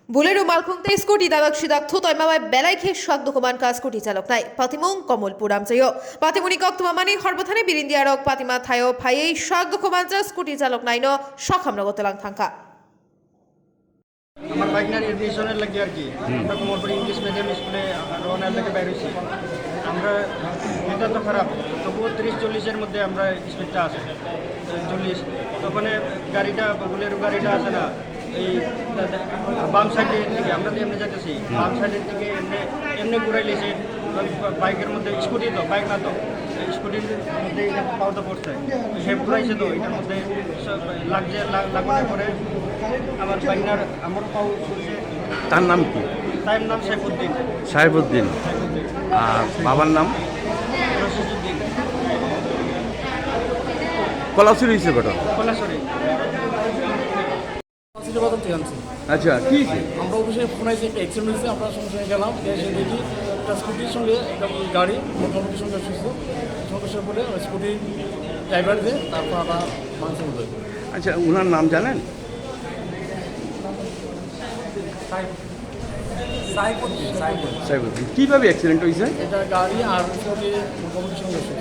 Bolero মালখংতে scooty দাবাক সিদাক থুতয় মামায় বেলাই খে সাক দোকমান কা স্কুটি চালক নাই পাতিমুং কমলপুর আমচাইও পাতিমুনি কক তুমামানি হরবথানে বিরিন্দিয়ারক পাতিমা থায়ো ফাইয়েই সাক দোকমান চা স্কুটি চালক নাইনো সখামনগতলাং থাঙ্কা আমার বাইকনার এডমিশনের লাগে আর কি আমরা কমলপুর ইংলিশ মিডিয়াম স্কুলে রওনার লাগে বাইরে হয়েছি আমরা এটা তো খারাপ তবুও 30-40-এর মধ্যে আমরা স্পিডটা আছে 40 তখন গাড়িটা বুলেরো গাড়িটা আছে না এই বাম সাইডের দিকে আমরা তো এমনি যাইতেছি বাম সাইডের দিকে এমনি ঘুরাই লিছে বাইকের মধ্যে স্কুটি তো বাইক না তো স্কুটির মধ্যে এটা পাওয়াটা পড়ছে সে ঘুরাইছে তো এটার মধ্যে লাগছে লাগানোর পরে আমার বাইকনার আমার পাও চলছে। তার নাম কি? তার নাম সাইফুদ্দিন। সাহেবউদ্দিন। আর বাবার নাম রশিদুদ্দিন। কলাসুরি হয়েছে ঘটনা। কলাসুরি বাজার থেকে আনছি। আচ্ছা, কি হয়েছে? আমরা অফিসে ফোন আছে একটা অ্যাক্সিডেন্ট হয়েছে, আমরা সঙ্গে সঙ্গে গেলাম, এসে দেখি একটা স্কুটির সঙ্গে একটা গাড়ি মোটামুটি সঙ্গে সুস্থ সমস্যা পড়ে ওই স্কুটির ড্রাইভার দিয়ে তারপর আমরা মানুষের মধ্যে। আচ্ছা, ওনার নাম জানেন? সাইফুদ্দিন। সাহেবউদ্দিন। কীভাবে অ্যাক্সিডেন্ট হয়েছে? এটা গাড়ি আর স্কুটির মোটামুটি সঙ্গে সুস্থ।